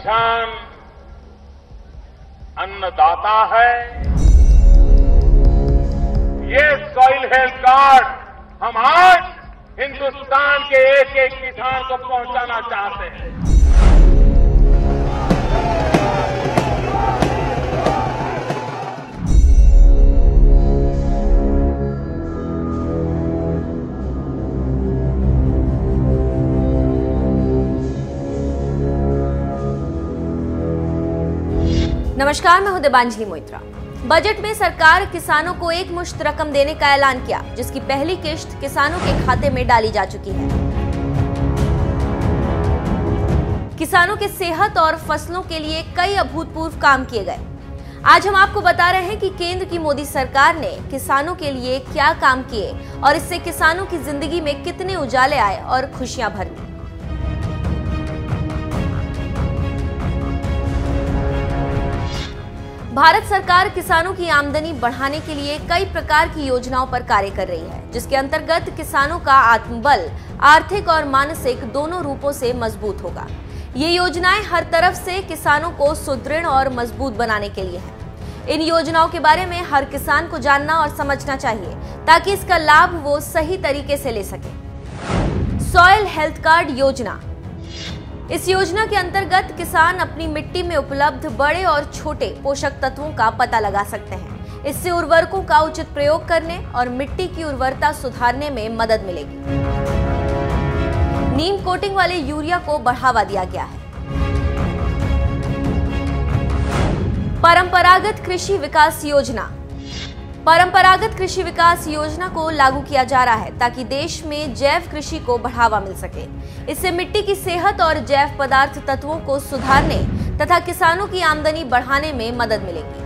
किसान अन्नदाता है। ये सॉइल हेल्थ कार्ड हम आज हिंदुस्तान के एक एक किसान को पहुंचाना चाहते हैं। नमस्कार, मैं हूं देबांजलि मोइत्रा। बजट में सरकार किसानों को एक मुश्त रकम देने का ऐलान किया, जिसकी पहली किश्त किसानों के खाते में डाली जा चुकी है। किसानों के सेहत और फसलों के लिए कई अभूतपूर्व काम किए गए। आज हम आपको बता रहे हैं कि केंद्र की मोदी सरकार ने किसानों के लिए क्या काम किए और इससे किसानों की जिंदगी में कितने उजाले आए और खुशियां भरी। भारत सरकार किसानों की आमदनी बढ़ाने के लिए कई प्रकार की योजनाओं पर कार्य कर रही है, जिसके अंतर्गत किसानों का आत्मबल आर्थिक और मानसिक दोनों रूपों से मजबूत होगा। ये योजनाएं हर तरफ से किसानों को सुदृढ़ और मजबूत बनाने के लिए हैं। इन योजनाओं के बारे में हर किसान को जानना और समझना चाहिए, ताकि इसका लाभ वो सही तरीके से ले सके। सॉइल हेल्थ कार्ड योजना। इस योजना के अंतर्गत किसान अपनी मिट्टी में उपलब्ध बड़े और छोटे पोषक तत्वों का पता लगा सकते हैं। इससे उर्वरकों का उचित प्रयोग करने और मिट्टी की उर्वरता सुधारने में मदद मिलेगी। नीम कोटिंग वाले यूरिया को बढ़ावा दिया गया है। परंपरागत कृषि विकास योजना। परंपरागत कृषि विकास योजना को लागू किया जा रहा है ताकि देश में जैव कृषि को बढ़ावा मिल सके। इससे मिट्टी की सेहत और जैव पदार्थ तत्वों को सुधारने तथा किसानों की आमदनी बढ़ाने में मदद मिलेगी।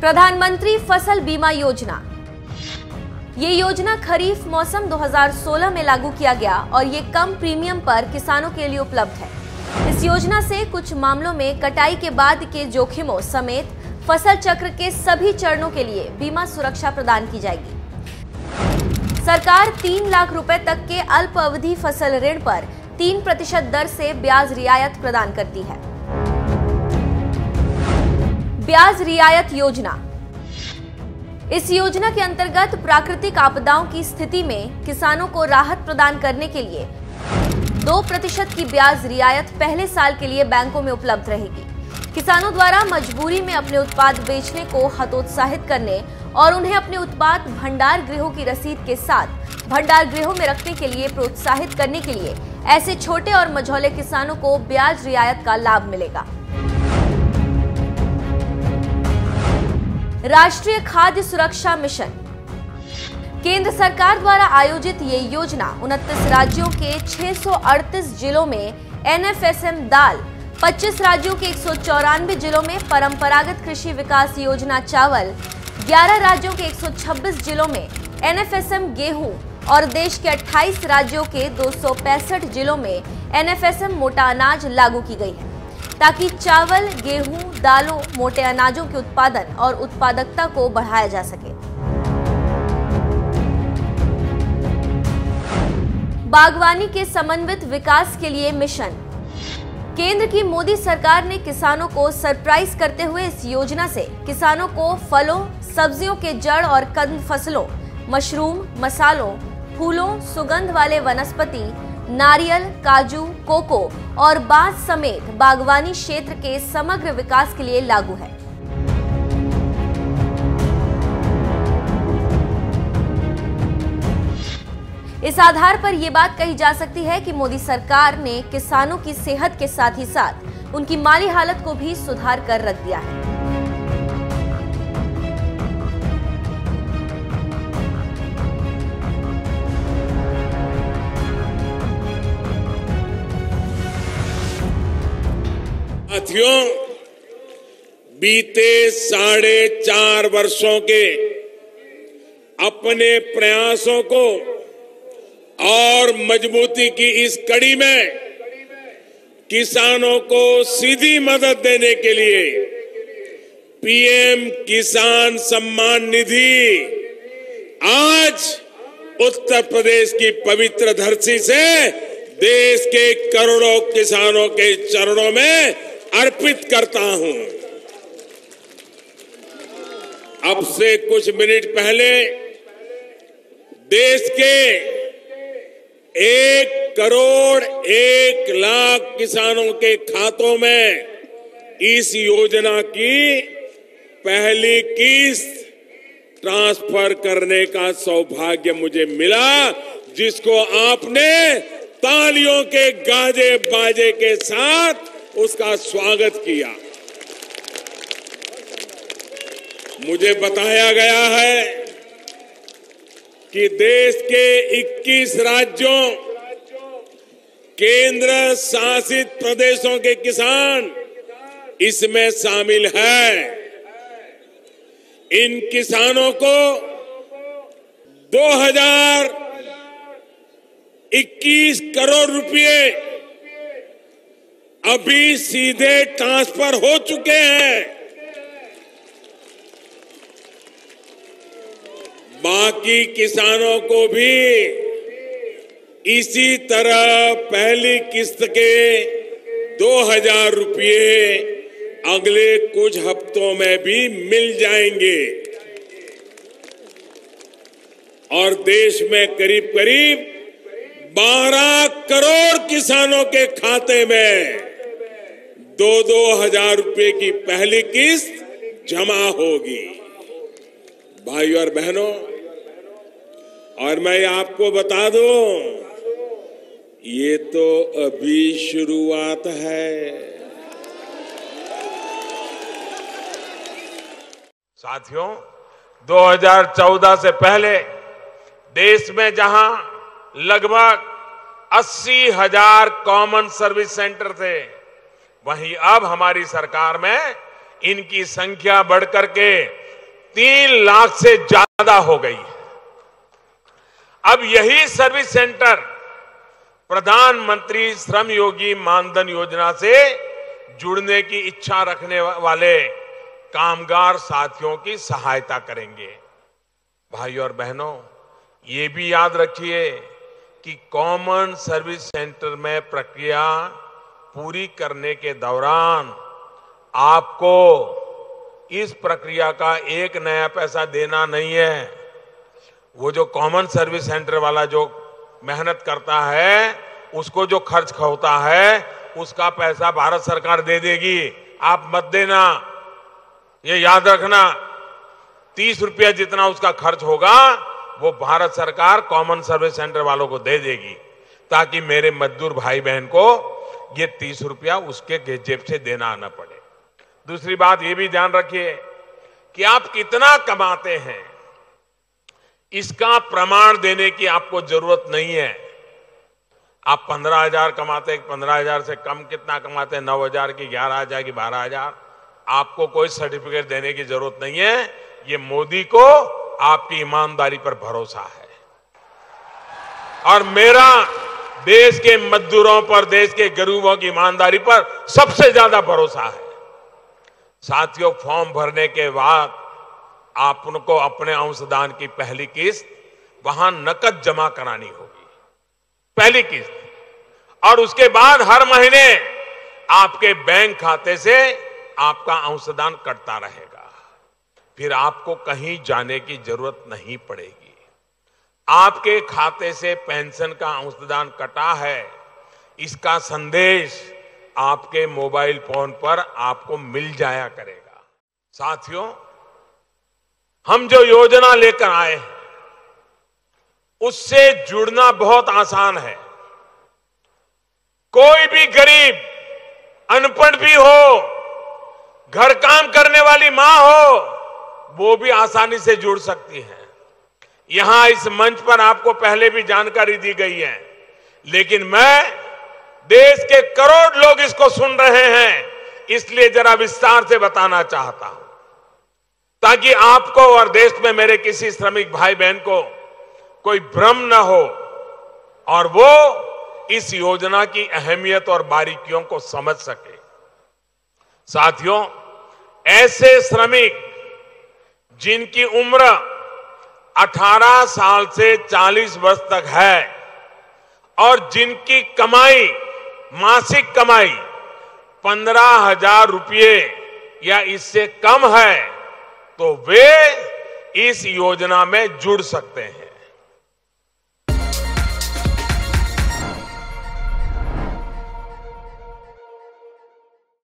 प्रधानमंत्री फसल बीमा योजना। ये योजना खरीफ मौसम 2016 में लागू किया गया और ये कम प्रीमियम पर किसानों के लिए उपलब्ध है। इस योजना से कुछ मामलों में कटाई के बाद के जोखिमों समेत फसल चक्र के सभी चरणों के लिए बीमा सुरक्षा प्रदान की जाएगी। सरकार 3 लाख रुपए तक के अल्प अवधि फसल ऋण पर 3% दर से ब्याज रियायत प्रदान करती है। ब्याज रियायत योजना। इस योजना के अंतर्गत प्राकृतिक आपदाओं की स्थिति में किसानों को राहत प्रदान करने के लिए 2% की ब्याज रियायत पहले साल के लिए बैंकों में उपलब्ध रहेगी। किसानों द्वारा मजबूरी में अपने उत्पाद बेचने को हतोत्साहित करने और उन्हें अपने उत्पाद भंडार गृहों की रसीद के साथ भंडार गृहों में रखने के लिए प्रोत्साहित करने के लिए ऐसे छोटे और मझौले किसानों को ब्याज रियायत का लाभ मिलेगा। राष्ट्रीय खाद्य सुरक्षा मिशन। केंद्र सरकार द्वारा आयोजित ये योजना 29 राज्यों के 638 जिलों में NFSM दाल, 25 राज्यों के 194 जिलों में परंपरागत कृषि विकास योजना चावल, 11 राज्यों के 126 जिलों में NFSM गेहूं और देश के 28 राज्यों के 265 जिलों में NFSM मोटा अनाज लागू की गई है, ताकि चावल, गेहूं, दालों, मोटे अनाजों के उत्पादन और उत्पादकता को बढ़ाया जा सके। बागवानी के समन्वित विकास के लिए मिशन। केंद्र की मोदी सरकार ने किसानों को सरप्राइज करते हुए इस योजना से किसानों को फलों, सब्जियों के जड़ और कंद फसलों, मशरूम, मसालों, फूलों, सुगंध वाले वनस्पति, नारियल, काजू, कोको और बांस समेत बागवानी क्षेत्र के समग्र विकास के लिए लागू है। इस आधार पर यह बात कही जा सकती है कि मोदी सरकार ने किसानों की सेहत के साथ ही साथ उनकी माली हालत को भी सुधार कर रख दिया है। साथियों, बीते 4.5 वर्षों के अपने प्रयासों को और मजबूती की इस कड़ी में किसानों को सीधी मदद देने के लिए पीएम किसान सम्मान निधि आज उत्तर प्रदेश की पवित्र धरती से देश के करोड़ों किसानों के चरणों में अर्पित करता हूं। अब से कुछ मिनट पहले देश के 1,01,00,000 किसानों के खातों में इस योजना की पहली किस्त ट्रांसफर करने का सौभाग्य मुझे मिला, जिसको आपने तालियों के गाजे बाजे के साथ उसका स्वागत किया। मुझे बताया गया है कि देश के 21 राज्यों, केंद्र शासित प्रदेशों के किसान इसमें शामिल हैं। इन किसानों को 2021 करोड़ रुपए अभी सीधे ट्रांसफर हो चुके हैं। बाकी किसानों को भी इसी तरह पहली किस्त के 2,000 रुपये अगले कुछ हफ्तों में भी मिल जाएंगे और देश में करीब करीब 12 करोड़ किसानों के खाते में 2-2 हजार रुपये की पहली किस्त जमा होगी। भाई और बहनों, और मैं आपको बता दूं, ये तो अभी शुरुआत है। साथियों, 2014 से पहले देश में जहां लगभग 80,000 कॉमन सर्विस सेंटर थे, वहीं अब हमारी सरकार में इनकी संख्या बढ़कर के 3 लाख से ज्यादा हो गई है। अब यही सर्विस सेंटर प्रधानमंत्री श्रम योगी मानधन योजना से जुड़ने की इच्छा रखने वाले कामगार साथियों की सहायता करेंगे। भाई और बहनों, ये भी याद रखिए कि कॉमन सर्विस सेंटर में प्रक्रिया पूरी करने के दौरान आपको इस प्रक्रिया का एक नया पैसा देना नहीं है। वो जो कॉमन सर्विस सेंटर वाला जो मेहनत करता है, उसको जो खर्च होता है, उसका पैसा भारत सरकार दे देगी। आप मत देना, ये याद रखना। 30 रुपया जितना उसका खर्च होगा वो भारत सरकार कॉमन सर्विस सेंटर वालों को दे देगी, ताकि मेरे मजदूर भाई बहन को ये 30 रुपया उसके जेब से देना न पड़े। दूसरी बात ये भी ध्यान रखिए कि आप कितना कमाते हैं, इसका प्रमाण देने की आपको जरूरत नहीं है। आप 15,000 कमाते, 15,000 से कम कितना कमाते, 9,000 की, 11,000 की, 12,000, आपको कोई सर्टिफिकेट देने की जरूरत नहीं है। ये मोदी को आपकी ईमानदारी पर भरोसा है और मेरा देश के मजदूरों पर, देश के गरीबों की ईमानदारी पर सबसे ज्यादा भरोसा है। साथियों, फॉर्म भरने के बाद आप उनको अपने अंशदान की पहली किस्त वहां नकद जमा करानी होगी, पहली किस्त, और उसके बाद हर महीने आपके बैंक खाते से आपका अंशदान कटता रहेगा। फिर आपको कहीं जाने की जरूरत नहीं पड़ेगी। आपके खाते से पेंशन का अंशदान कटा है, इसका संदेश आपके मोबाइल फोन पर आपको मिल जाया करेगा। साथियों, हम जो योजना लेकर आए हैं उससे जुड़ना बहुत आसान है। कोई भी गरीब, अनपढ़ भी हो, घर काम करने वाली मां हो, वो भी आसानी से जुड़ सकती है। यहां इस मंच पर आपको पहले भी जानकारी दी गई है, लेकिन मैं देश के करोड़ लोग इसको सुन रहे हैं, इसलिए जरा विस्तार से बताना चाहता हूं, ताकि आपको और देश में मेरे किसी श्रमिक भाई बहन को कोई भ्रम न हो और वो इस योजना की अहमियत और बारीकियों को समझ सके। साथियों, ऐसे श्रमिक जिनकी उम्र 18 साल से 40 वर्ष तक है और जिनकी कमाई, मासिक कमाई 15,000 रुपये या इससे कम है, तो वे इस योजना में जुड़ सकते हैं।